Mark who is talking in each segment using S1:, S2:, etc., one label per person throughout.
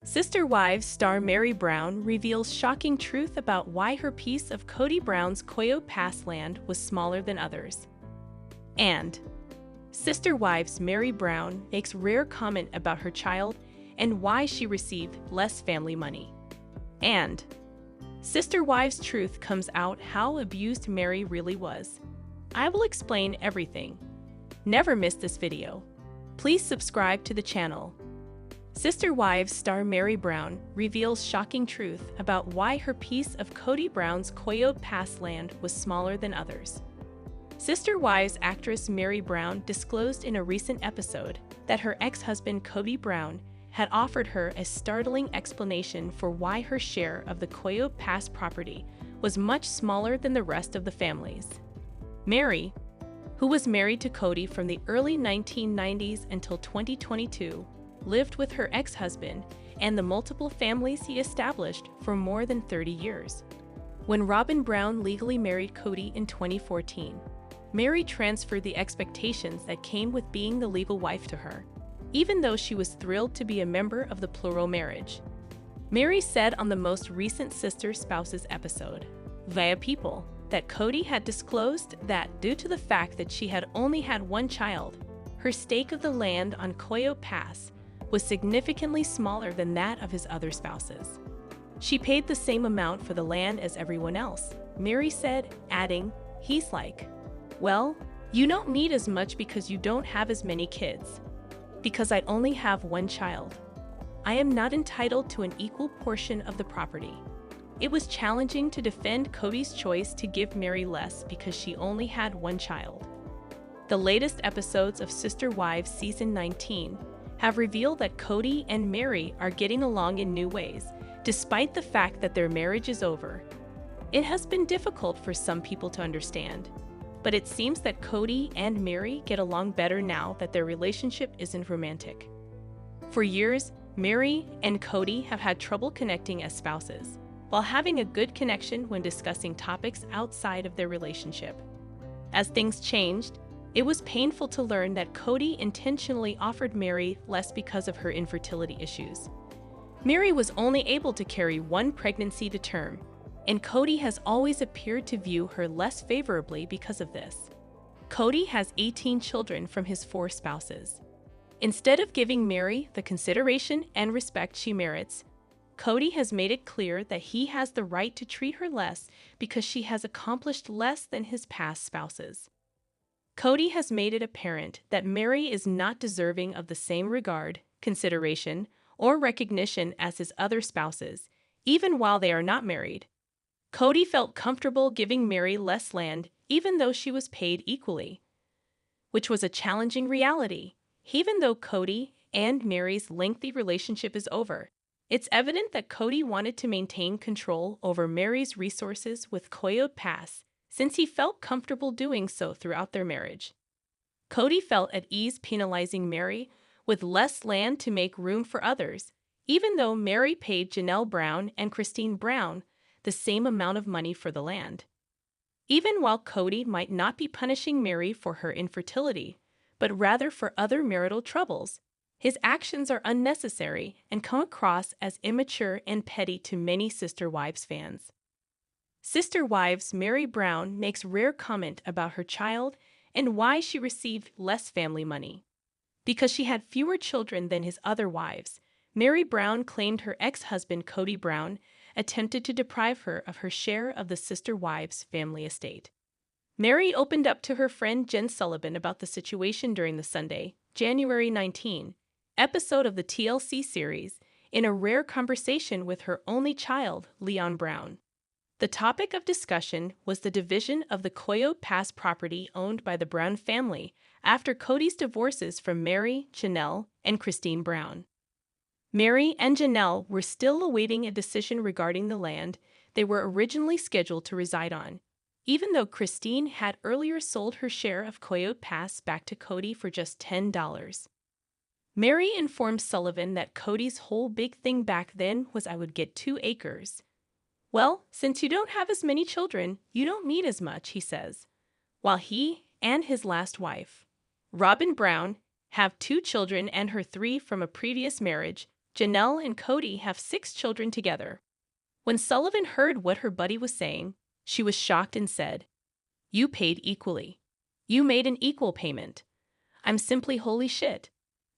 S1: Sister Wives star Meri Brown reveals shocking truth about why her piece of Kody Brown's Koyo Pass land was smaller than others. And Sister Wives Meri Brown makes rare comment about her child and why she received less family money. And Sister Wives truth comes out how abused Meri really was. I will explain everything. Never miss this video. Please subscribe to the channel. Sister Wives star Meri Brown reveals shocking truth about why her piece of Kody Brown's Koyo Pass land was smaller than others. Sister Wives actress Meri Brown disclosed in a recent episode that her ex-husband Kody Brown had offered her a startling explanation for why her share of the Koyo Pass property was much smaller than the rest of the family's. Meri, who was married to Kody from the early 1990s until 2022, lived with her ex-husband and the multiple families he established for more than 30 years. When Robin Brown legally married Kody in 2014, Meri transferred the expectations that came with being the legal wife to her, even though she was thrilled to be a member of the plural marriage. Meri said on the most recent Sister Spouses episode, via People, that Kody had disclosed that due to the fact that she had only had one child, her stake of the land on Koyo Pass was significantly smaller than that of his other spouses. She paid the same amount for the land as everyone else, Meri said, adding, "He's like, well, you don't need as much because you don't have as many kids. Because I only have one child. I am not entitled to an equal portion of the property." It was challenging to defend Kody's choice to give Meri less because she only had one child. The latest episodes of Sister Wives Season 19 have revealed that Kody and Meri are getting along in new ways, despite the fact that their marriage is over. It has been difficult for some people to understand, but it seems that Kody and Meri get along better now that their relationship isn't romantic. For years, Meri and Kody have had trouble connecting as spouses, while having a good connection when discussing topics outside of their relationship. As things changed, it was painful to learn that Kody intentionally offered Meri less because of her infertility issues. Meri was only able to carry one pregnancy to term, and Kody has always appeared to view her less favorably because of this. Kody has 18 children from his 4 spouses. Instead of giving Meri the consideration and respect she merits, Kody has made it clear that he has the right to treat her less because she has accomplished less than his past spouses. Kody has made it apparent that Meri is not deserving of the same regard, consideration, or recognition as his other spouses, even while they are not married. Kody felt comfortable giving Meri less land even though she was paid equally, which was a challenging reality. Even though Kody and Meri's lengthy relationship is over, it's evident that Kody wanted to maintain control over Meri's resources with Koyo Pass, since he felt comfortable doing so throughout their marriage. Kody felt at ease penalizing Meri with less land to make room for others, even though Meri paid Janelle Brown and Christine Brown the same amount of money for the land. Even while Kody might not be punishing Meri for her infertility, but rather for other marital troubles, his actions are unnecessary and come across as immature and petty to many Sister Wives fans. Sister Wives Meri Brown makes rare comment about her child and why she received less family money. Because she had fewer children than his other wives, Meri Brown claimed her ex-husband Kody Brown attempted to deprive her of her share of the Sister Wives family estate. Meri opened up to her friend Jen Sullivan about the situation during the Sunday, January 19, episode of the TLC series, in a rare conversation with her only child, Leon Brown. The topic of discussion was the division of the Koyo Pass property owned by the Brown family after Kody's divorces from Meri, Janelle, and Christine Brown. Meri and Janelle were still awaiting a decision regarding the land they were originally scheduled to reside on, even though Christine had earlier sold her share of Koyo Pass back to Kody for just $10. Meri informed Sullivan that Kody's whole big thing back then was I would get 2 acres. Well, since you don't have as many children, you don't need as much, he says. While he and his last wife, Robin Brown, have 2 children and her 3 from a previous marriage, Janelle and Kody have 6 children together. When Sullivan heard what her buddy was saying, she was shocked and said, "You paid equally. You made an equal payment. I'm simply holy shit."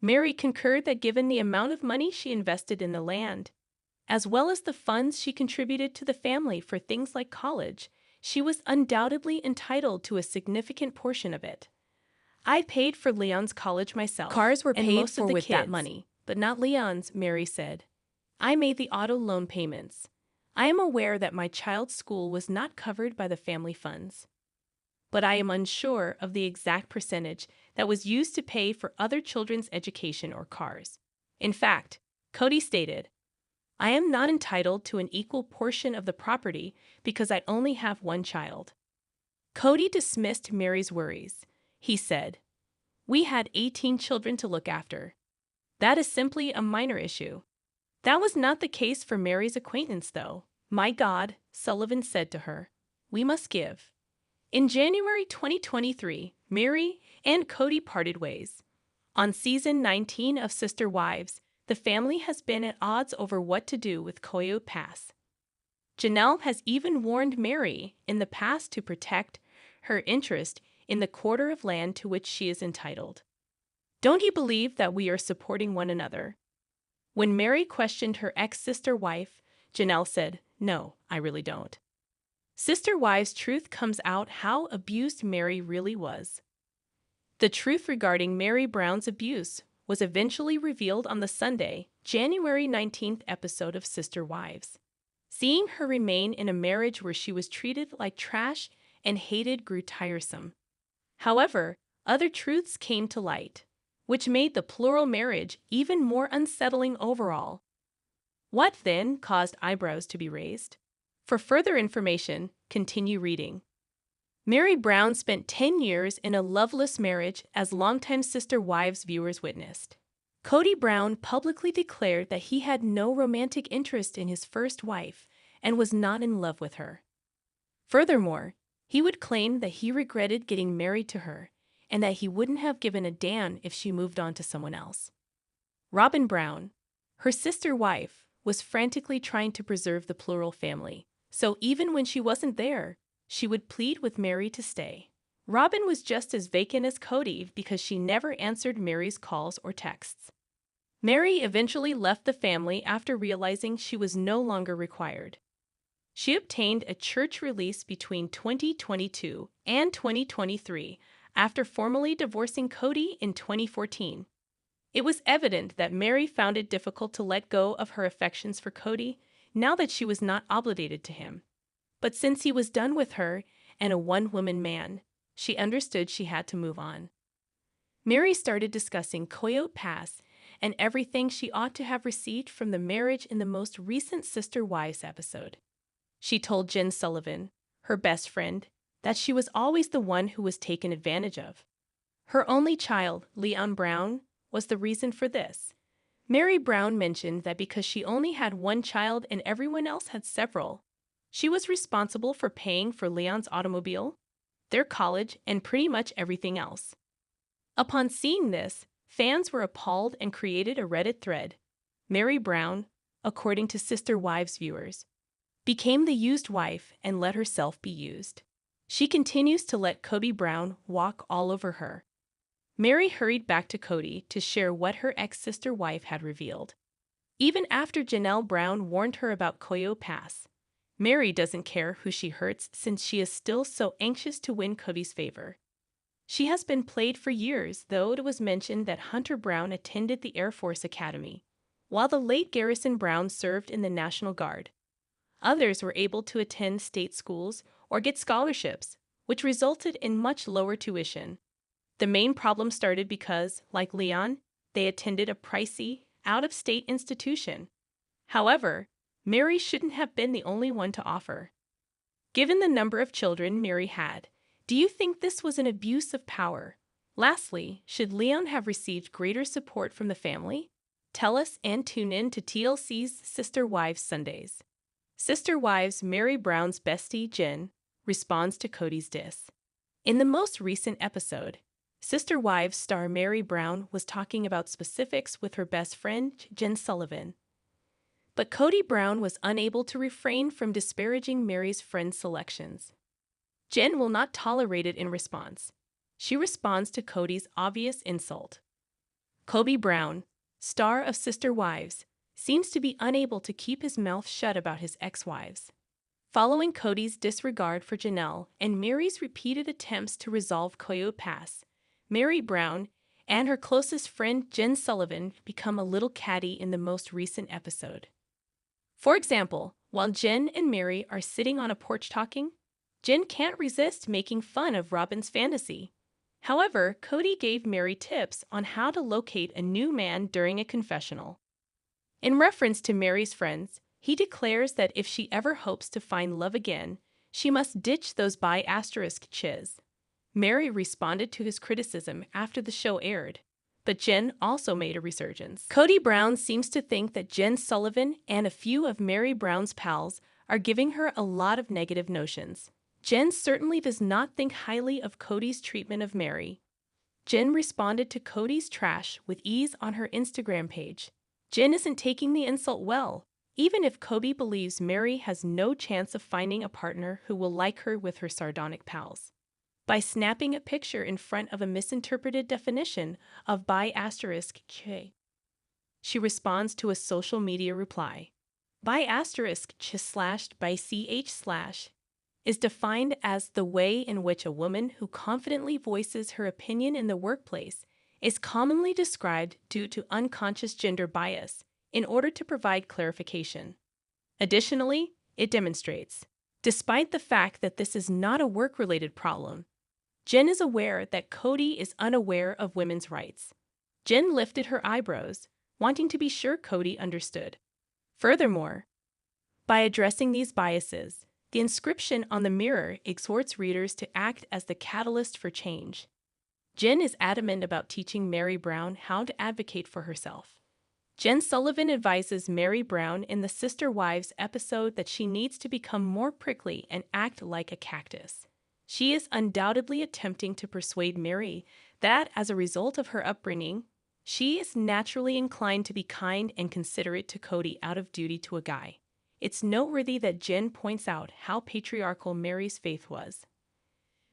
S1: Meri concurred that given the amount of money she invested in the land, as well as the funds she contributed to the family for things like college, she was undoubtedly entitled to a significant portion of it. "I paid for Leon's college myself.
S2: Cars were
S1: and
S2: paid
S1: most
S2: for
S1: of the
S2: with
S1: kids,
S2: that money.
S1: but not Leon's," Meri said. "I made the auto loan payments. I am aware that my child's school was not covered by the family funds, but I am unsure of the exact percentage that was used to pay for other children's education or cars." In fact, Kody stated, "I am not entitled to an equal portion of the property because I only have one child." Kody dismissed Meri's worries. He said, "We had 18 children to look after. That is simply a minor issue." That was not the case for Meri's acquaintance, though. "My God," Sullivan said to her, "we must give." In January 2023, Meri and Kody parted ways. On season 19 of Sister Wives, the family has been at odds over what to do with Coyote Pass. Janelle has even warned Meri in the past to protect her interest in the quarter of land to which she is entitled. "Don't you believe that we are supporting one another?" When Meri questioned her ex-sister wife, Janelle said, "No, I really don't." Sister Wives' truth comes out how abused Meri really was. The truth regarding Meri Brown's abuse was eventually revealed on the Sunday, January 19th episode of Sister Wives. Seeing her remain in a marriage where she was treated like trash and hated grew tiresome. However, other truths came to light, which made the plural marriage even more unsettling overall. What then caused eyebrows to be raised? For further information, continue reading. Meri Brown spent 10 years in a loveless marriage, as longtime Sister Wives viewers witnessed. Kody Brown publicly declared that he had no romantic interest in his first wife and was not in love with her. Furthermore, he would claim that he regretted getting married to her and that he wouldn't have given a damn if she moved on to someone else. Robin Brown, her sister wife, was frantically trying to preserve the plural family, so even when she wasn't there, she would plead with Meri to stay. Robin was just as vacant as Kody because she never answered Meri's calls or texts. Meri eventually left the family after realizing she was no longer required. She obtained a church release between 2022 and 2023 after formally divorcing Kody in 2014. It was evident that Meri found it difficult to let go of her affections for Kody now that she was not obligated to him. But since he was done with her and a one-woman man, she understood she had to move on. Meri started discussing Coyote Pass and everything she ought to have received from the marriage in the most recent Sister Wives episode. She told Jen Sullivan, her best friend, that she was always the one who was taken advantage of. Her only child, Leon Brown, was the reason for this. Meri Brown mentioned that because she only had one child and everyone else had several, she was responsible for paying for Leon's automobile, their college, and pretty much everything else. Upon seeing this, fans were appalled and created a Reddit thread. Meri Brown, according to Sister Wives viewers, became the used wife and let herself be used. She continues to let Kody Brown walk all over her. Meri hurried back to Kody to share what her ex-sister wife had revealed. Even after Janelle Brown warned her about Coyote Pass, Meri doesn't care who she hurts since she is still so anxious to win Kody's favor. She has been played for years, though it was mentioned that Hunter Brown attended the Air Force Academy, while the late Garrison Brown served in the National Guard. Others were able to attend state schools or get scholarships, which resulted in much lower tuition. The main problem started because, like Leon, they attended a pricey, out-of-state institution. However, Meri shouldn't have been the only one to offer. Given the number of children Meri had, do you think this was an abuse of power? Lastly, should Leon have received greater support from the family? Tell us and tune in to TLC's Sister Wives Sundays. Sister Wives Meri Brown's bestie, Jen, responds to Kody's diss. In the most recent episode, Sister Wives star Meri Brown was talking about specifics with her best friend, Jen Sullivan. But Kody Brown was unable to refrain from disparaging Meri's friend selections. Jen will not tolerate it in response. She responds to Kody's obvious insult. Kody Brown, star of Sister Wives, seems to be unable to keep his mouth shut about his ex-wives. Following Kody's disregard for Janelle and Meri's repeated attempts to resolve Koyo Pass, Meri Brown and her closest friend Jen Sullivan become a little catty in the most recent episode. For example, while Jen and Meri are sitting on a porch talking, Jen can't resist making fun of Robin's fantasy. However, Kody gave Meri tips on how to locate a new man during a confessional. In reference to Meri's friends, he declares that if she ever hopes to find love again, she must ditch those bi*chiz. Meri responded to his criticism after the show aired, but Jen also made a resurgence. Kody Brown seems to think that Jen Sullivan and a few of Meri Brown's pals are giving her a lot of negative notions. Jen certainly does not think highly of Kody's treatment of Meri. Jen responded to Kody's trash with ease on her Instagram page. Jen isn't taking the insult well, even if Kody believes Meri has no chance of finding a partner who will like her with her sardonic pals. By snapping a picture in front of a misinterpreted definition of bi*ch, she responds to a social media reply. Bi*ch/by/ch/ is defined as the way in which a woman who confidently voices her opinion in the workplace is commonly described due to unconscious gender bias in order to provide clarification. Additionally, it demonstrates, despite the fact that this is not a work-related problem, Jen is aware that Kody is unaware of women's rights. Jen lifted her eyebrows, wanting to be sure Kody understood. Furthermore, by addressing these biases, the inscription on the mirror exhorts readers to act as the catalyst for change. Jen is adamant about teaching Meri Brown how to advocate for herself. Jen Sullivan advises Meri Brown in the Sister Wives episode that she needs to become more prickly and act like a cactus. She is undoubtedly attempting to persuade Meri that, as a result of her upbringing, she is naturally inclined to be kind and considerate to Kody out of duty to a guy. It's noteworthy that Jen points out how patriarchal Meri's faith was.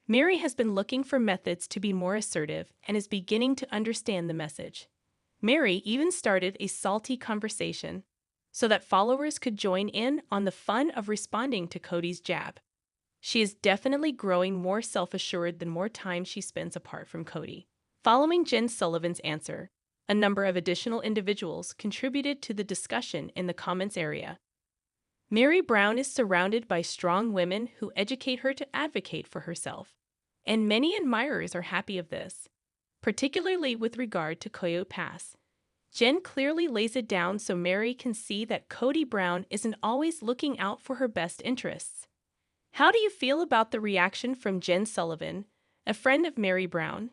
S1: Meri has been looking for methods to be more assertive and is beginning to understand the message. Meri even started a salty conversation so that followers could join in on the fun of responding to Kody's jab. She is definitely growing more self-assured the more time she spends apart from Kody. Following Jen Sullivan's answer, a number of additional individuals contributed to the discussion in the comments area. Meri Brown is surrounded by strong women who educate her to advocate for herself, and many admirers are happy of this, particularly with regard to Koyo Pass. Jen clearly lays it down so Meri can see that Kody Brown isn't always looking out for her best interests. How do you feel about the reaction from Jen Sullivan, a friend of Meri Brown?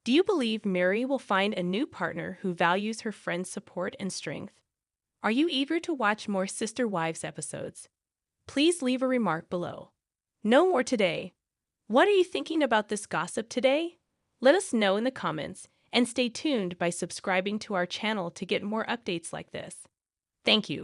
S1: Do you believe Meri will find a new partner who values her friend's support and strength? Are you eager to watch more Sister Wives episodes? Please leave a remark below. No more today. What are you thinking about this gossip today? Let us know in the comments, and stay tuned by subscribing to our channel to get more updates like this. Thank you.